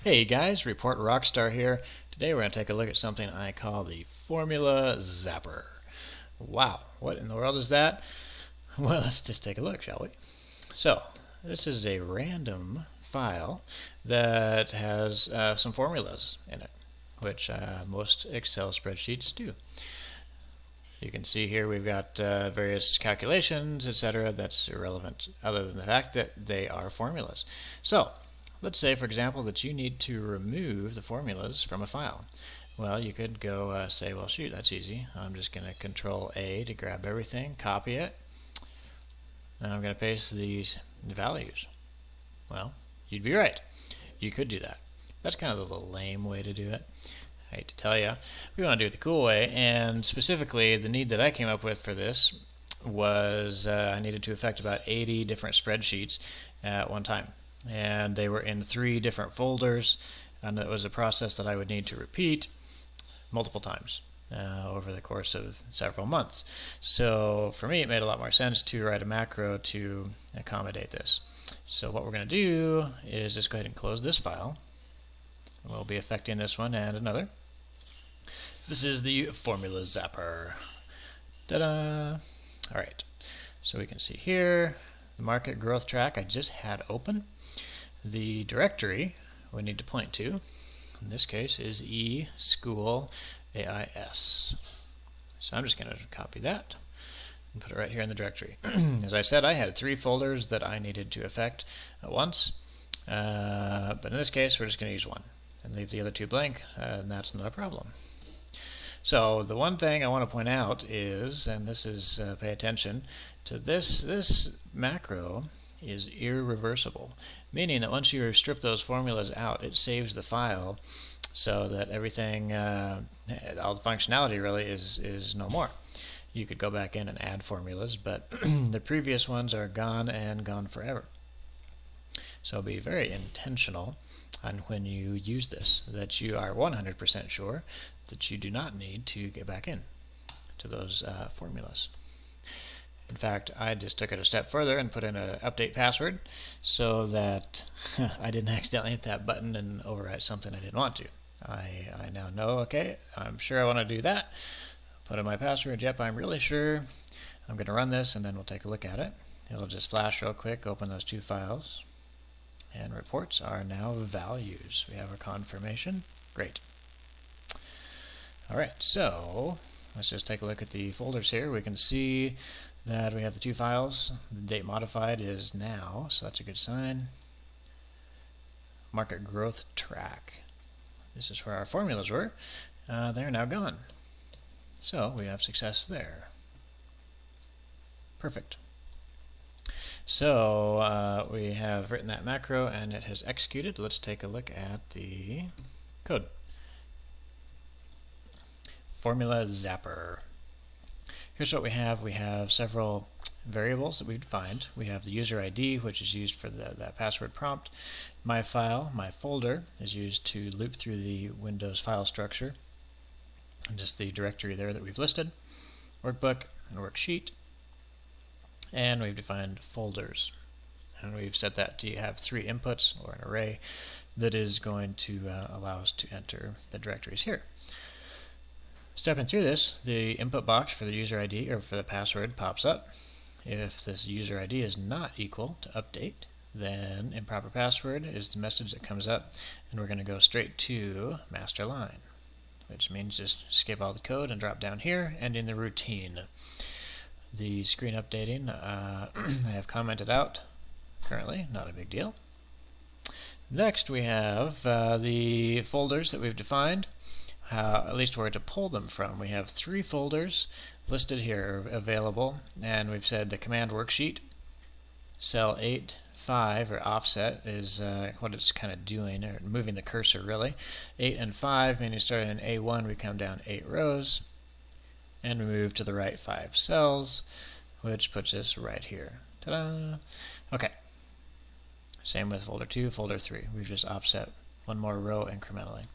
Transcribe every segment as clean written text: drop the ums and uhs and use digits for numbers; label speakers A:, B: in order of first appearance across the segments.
A: Hey guys, Report Rockstar here. Today we're going to take a look at something I call the Formula Zapper. Wow, what in the world is that? Well, let's just take a look, shall we? So, this is a random file that has some formulas in it, which most Excel spreadsheets do. You can see here we've got various calculations, etc. That's irrelevant other than the fact that they are formulas. So, let's say, for example, that you need to remove the formulas from a file. Well, you could go say, well, shoot, that's easy. I'm just going to Control A to grab everything, copy it, and I'm going to paste these values. Well, you'd be right. You could do that. That's kind of the lame way to do it. I hate to tell you. We want to do it the cool way, and specifically the need that I came up with for this was I needed to affect about 80 different spreadsheets at one time. And they were in 3 different folders, and it was a process that I would need to repeat multiple times over the course of several months. So for me, it made a lot more sense to write a macro to accommodate this. So what we're going to do is just go ahead and close this file. We'll be affecting this one and another. This is the Formula Zapper. Ta-da! Alright, so we can see here the market growth track I just had open. The directory we need to point to, in this case, is eSchool AIS. So I'm just going to copy that and put it right here in the directory. As I said, I had 3 folders that I needed to affect at once, but in this case we're just going to use one and leave the other 2 blank, and that's not a problem. So the one thing I want to point out is, and this is pay attention to this macro is irreversible, meaning that once you strip those formulas out, it saves the file so that everything, all the functionality really is no more. You could go back in and add formulas, but the previous ones are gone and gone forever. So be very intentional on when you use this, that you are 100% sure that you do not need to get back in to those formulas. In fact, I just took it a step further and put in an update password so that I didn't accidentally hit that button and overwrite something I didn't want to. I now know, okay, I'm sure I want to do that. Put in my password, yep, I'm really sure. I'm going to run this and then we'll take a look at it. It'll just flash real quick, open those 2 files. And reports are now values. We have our confirmation. Great. Alright, so let's just take a look at the folders here. We can see that we have the 2 files. The date modified is now, so that's a good sign. Market growth track. This is where our formulas were. They're now gone. So we have success there. Perfect. So we have written that macro and it has executed. Let's take a look at the code. Formula Zapper. Here's what we have. We have several variables that we've defined. We have the user ID, which is used for that password prompt. My file, my folder, is used to loop through the Windows file structure, and just the directory there that we've listed. Workbook and worksheet. And we've defined folders. And we've set that to have 3 inputs, or an array, that is going to allow us to enter the directories here. Stepping through this, the input box for the user ID, or for the password, pops up. If this user ID is not equal to update, then improper password is the message that comes up, and we're going to go straight to master line, which means just skip all the code and drop down here, ending the routine. The screen updating I have commented out currently, not a big deal. Next we have the folders that we've defined, at least where to pull them from. We have 3 folders listed here available, and we've said the command worksheet, cell 8-5, or offset, is what it's kind of doing, or moving the cursor really. 8 and 5, meaning starting in A1 we come down 8 rows, and we move to the right 5 cells, which puts us right here. Ta-da! Okay. Same with folder 2, folder 3. We've just offset one more row incrementally.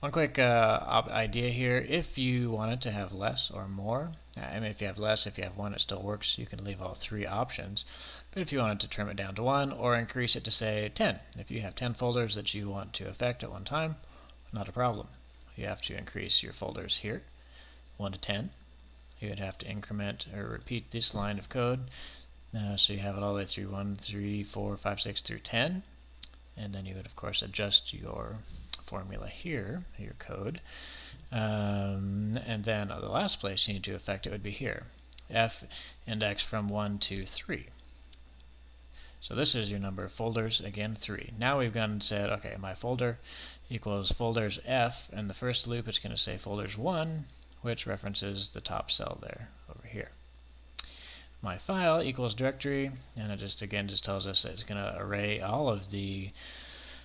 A: One quick idea here, if you wanted to have less or more, I mean if you have less, if you have one, it still works. You can leave all three options. But if you wanted to trim it down to 1 or increase it to say 10, if you have 10 folders that you want to affect at one time, not a problem. You have to increase your folders here, 1 to 10. You would have to increment or repeat this line of code. So you have it all the way through 1, 3, 4, 5, 6 through 10. And then you would of course adjust your formula here, your code. And then the last place you need to affect it would be here. F index from 1 to 3. So this is your number of folders, again 3. Now we've gone and said, okay, my folder equals folders F, and the first loop is going to say folders 1, which references the top cell there, over here. My file equals directory, and it just again just tells us that it's going to array all of the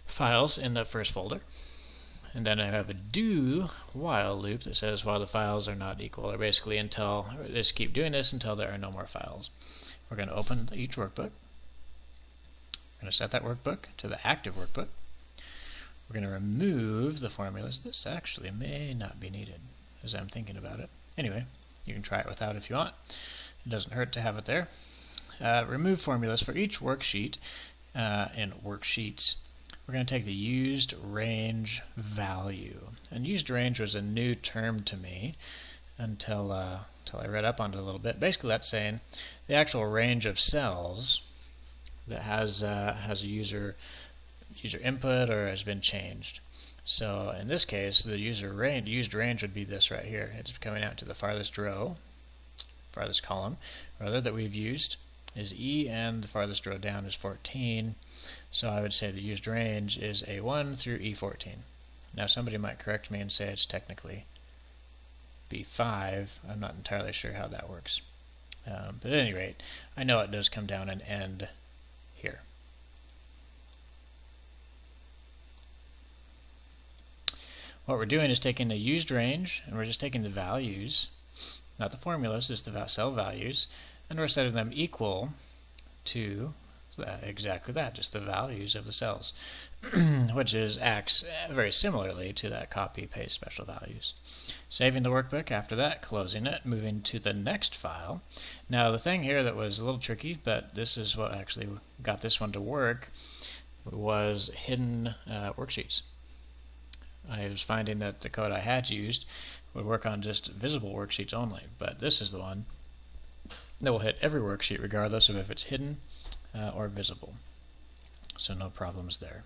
A: files in the first folder. And then I have a do while loop that says while the files are not equal, or basically until, just keep doing this until there are no more files. We're going to open each workbook. We're going to set that workbook to the active workbook. We're going to remove the formulas. This actually may not be needed as I'm thinking about it. Anyway, you can try it without if you want. It doesn't hurt to have it there. Remove formulas for each worksheet in Worksheets. We're going to take the used range value. And used range was a new term to me until I read up on it a little bit. Basically that's saying the actual range of cells that has a user input or has been changed. So in this case, the used range would be this right here. It's coming out to the farthest row, farthest column, rather, that we've used is E, and the farthest row down is 14. So I would say the used range is A1 through E14. Now somebody might correct me and say it's technically B5. I'm not entirely sure how that works. But at any rate, I know it does come down and end here. What we're doing is taking the used range, and we're just taking the values, not the formulas, just the cell values, and we're setting them equal to exactly that, just the values of the cells, which acts very similarly to that copy-paste special values. Saving the workbook after that, closing it, moving to the next file. Now the thing here that was a little tricky, but this is what actually got this one to work, was hidden worksheets. I was finding that the code I had used would work on just visible worksheets only, but this is the one that will hit every worksheet regardless of if it's hidden or visible. So no problems there.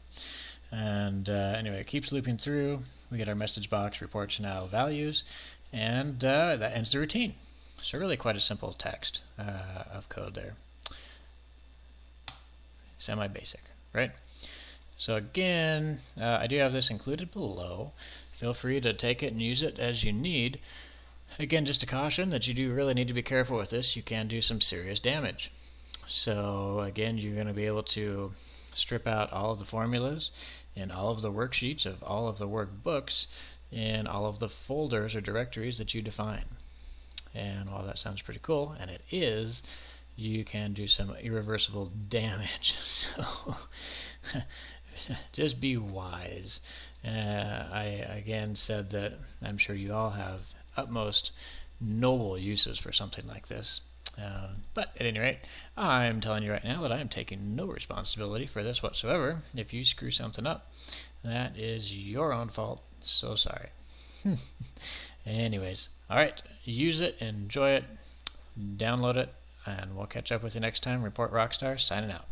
A: And anyway, it keeps looping through. We get our message box, reports now values, and that ends the routine. So really quite a simple text of code there. Semi-basic, right? So again, I do have this included below. Feel free to take it and use it as you need. Again, just a caution that you do really need to be careful with this. You can do some serious damage. So again, you're going to be able to strip out all of the formulas in all of the worksheets of all of the workbooks in all of the folders or directories that you define. And while that sounds pretty cool, and it is, you can do some irreversible damage. So just be wise. I again said that I'm sure you all have utmost noble uses for something like this. But at any rate, I'm telling you right now that I am taking no responsibility for this whatsoever. If you screw something up, that is your own fault. So sorry. Anyways, alright, use it, enjoy it, download it, and we'll catch up with you next time. Report Rockstar, signing out.